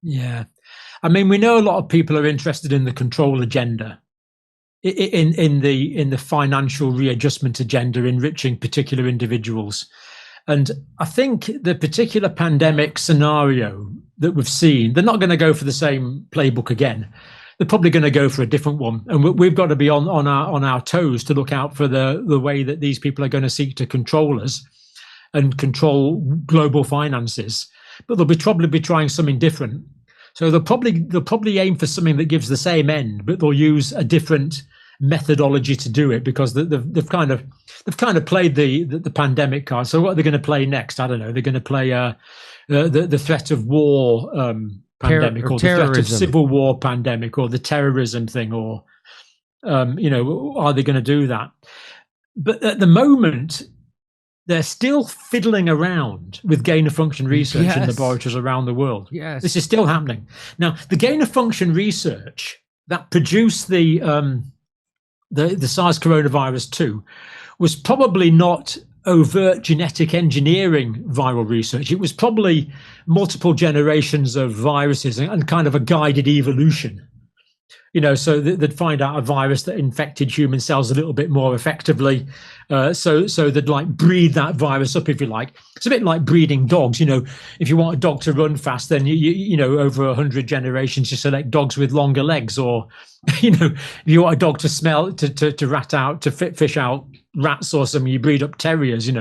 Yeah. I mean, we know a lot of people are interested in the control agenda, in the financial readjustment agenda, enriching particular individuals. And I think the particular pandemic scenario that we've seen, they're not going to go for the same playbook again. They're probably going to go for a different one, and we've got to be on our toes to look out for the way that these people are going to seek to control us and control global finances. But they'll probably be trying something different. So they'll probably aim for something that gives the same end, but they'll use a different methodology to do it, because they've kind of played the pandemic card. So what are they going to play next? I don't know. They're going to play the threat of war pandemic, or the threat of civil war pandemic, or the terrorism thing, or are they going to do that? But at the moment, they're still fiddling around with gain-of-function research in laboratories around the world. Yes, this is still happening. Now, the gain-of-function research that produced the SARS coronavirus 2 was probably not overt genetic engineering viral research. It was probably multiple generations of viruses and kind of a guided evolution. So they'd find out a virus that infected human cells a little bit more effectively. So they'd like breed that virus up, if you like. It's a bit like breeding dogs. If you want a dog to run fast, then over 100 generations, you select dogs with longer legs. Or if you want a dog to smell to rat out, to fish out rats or something, you breed up terriers.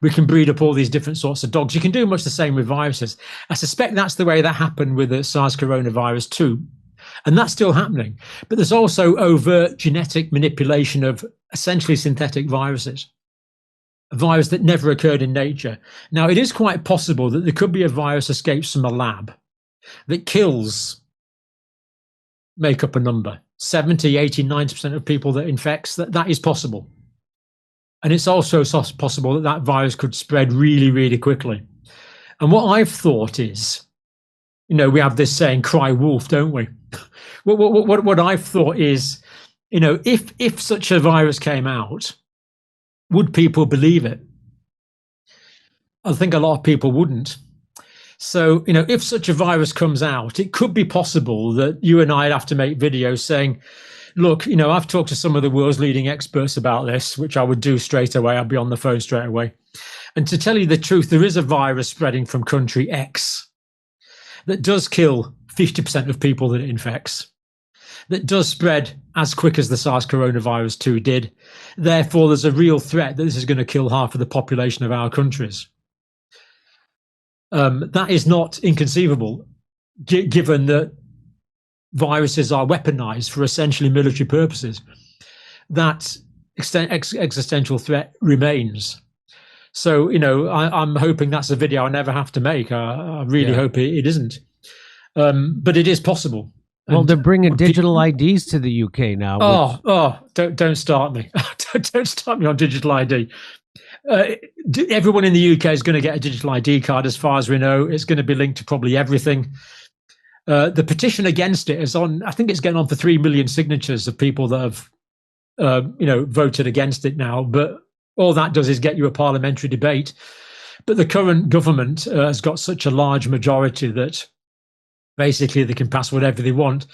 We can breed up all these different sorts of dogs. You can do much the same with viruses. I suspect that's the way that happened with the SARS coronavirus 2. And that's still happening. But there's also overt genetic manipulation of essentially synthetic viruses, a virus that never occurred in nature. Now, it is quite possible that there could be a virus escapes from a lab that kills, make up a number, 70, 80, 90% of people that infects. That is possible. And it's also possible that virus could spread really, really quickly. And what I've thought is, we have this saying, cry wolf, don't we? What I've thought is, if such a virus came out, would people believe it? I think a lot of people wouldn't. So, if such a virus comes out, it could be possible that you and I'd have to make videos saying, look, I've talked to some of the world's leading experts about this, which I would do straight away. I'd be on the phone straight away. And to tell you the truth, there is a virus spreading from country X that does kill 50% of people that it infects, that does spread as quick as the SARS coronavirus 2 did. Therefore, there's a real threat that this is going to kill half of the population of our countries. That is not inconceivable, given that viruses are weaponized for essentially military purposes. That existential threat remains. So, I'm hoping that's a video I never have to make. I really hope it isn't. But it is possible. Well, they're bringing digital IDs to the UK now. Don't start me. Don't start me on digital ID. Everyone in the UK is going to get a digital ID card, as far as we know. It's going to be linked to probably everything. The petition against it is on, I think it's getting on for 3 million signatures of people that have, voted against it now. But all that does is get you a parliamentary debate. But the current government has got such a large majority that basically they can pass whatever they want.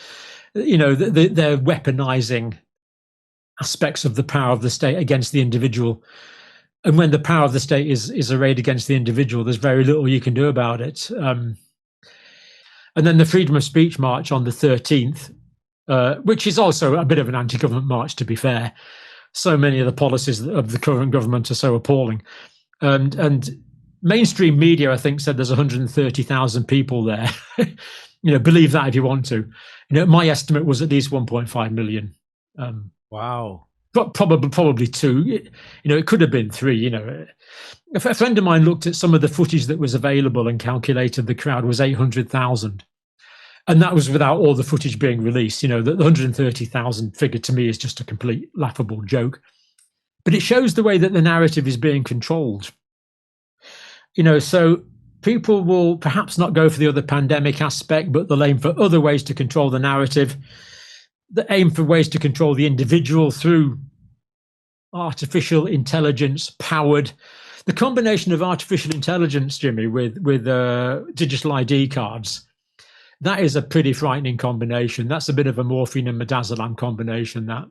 They're weaponizing aspects of the power of the state against the individual. And when the power of the state is arrayed against the individual, there's very little you can do about it. And then the Freedom of Speech March on the 13th, which is also a bit of an anti-government march, to be fair. So many of the policies of the current government are so appalling. And mainstream media, I think, said there's 130,000 people there. Believe that if you want to. My estimate was at least 1.5 million. Wow. But probably 2. It could have been 3. A friend of mine looked at some of the footage that was available and calculated the crowd was 800,000. And that was without all the footage being released. The 130,000 figure to me is just a complete laughable joke. But it shows the way that the narrative is being controlled. So people will perhaps not go for the other pandemic aspect, but they'll aim for other ways to control the narrative. They aim for ways to control the individual through artificial intelligence powered. The combination of artificial intelligence, Jimmy, with digital ID cards that is a pretty frightening combination. That's a bit of a morphine and midazolam combination. That,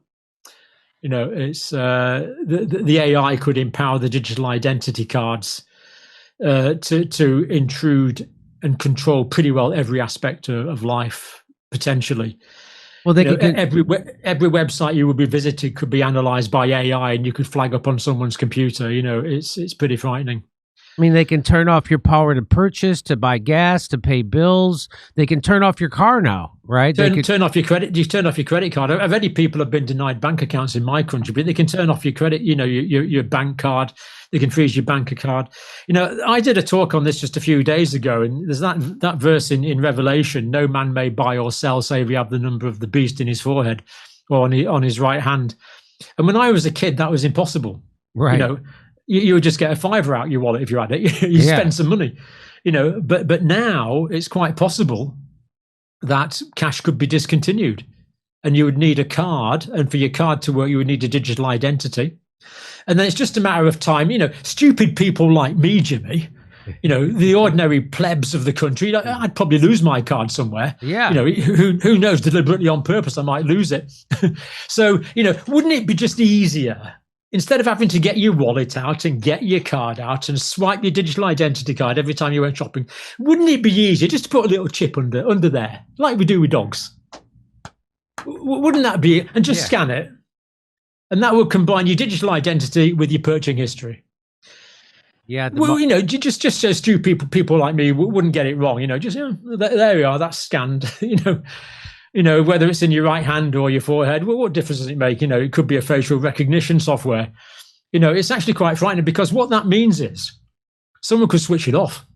it's the AI could empower the digital identity cards to intrude and control pretty well every aspect of life potentially. Well, every website you would be visited could be analyzed by AI, and you could flag up on someone's computer. It's pretty frightening. I mean, they can turn off your power to purchase, to buy gas, to pay bills. They can turn off your car now, right? Turn off your credit. You turn off your credit card. I've had people have been denied bank accounts in my country, but they can turn off your credit. Your bank card. They can freeze your bank card. I did a talk on this just a few days ago, and there's that verse in Revelation: "No man may buy or sell, save he have the number of the beast in his forehead or on his right hand." And when I was a kid, that was impossible. Right. You would just get a $5 out your wallet if you had it. You spend some money, But now it's quite possible that cash could be discontinued, and you would need a card. And for your card to work, you would need a digital identity. And then it's just a matter of time. Stupid people like me, Jimmy. The ordinary plebs of the country. I'd probably lose my card somewhere. Yeah. Who knows? Deliberately on purpose, I might lose it. So wouldn't it be just easier? Instead of having to get your wallet out and get your card out and swipe your digital identity card every time you went shopping, wouldn't it be easier just to put a little chip under there, like we do with dogs? Wouldn't that be? And just scan it, and that would combine your digital identity with your purchasing history. Yeah. Just so stupid people like me wouldn't get it wrong. There we are. That's scanned. Whether it's in your right hand or your forehead, what difference does it make? It could be a facial recognition software. It's actually quite frightening, because what that means is someone could switch it off.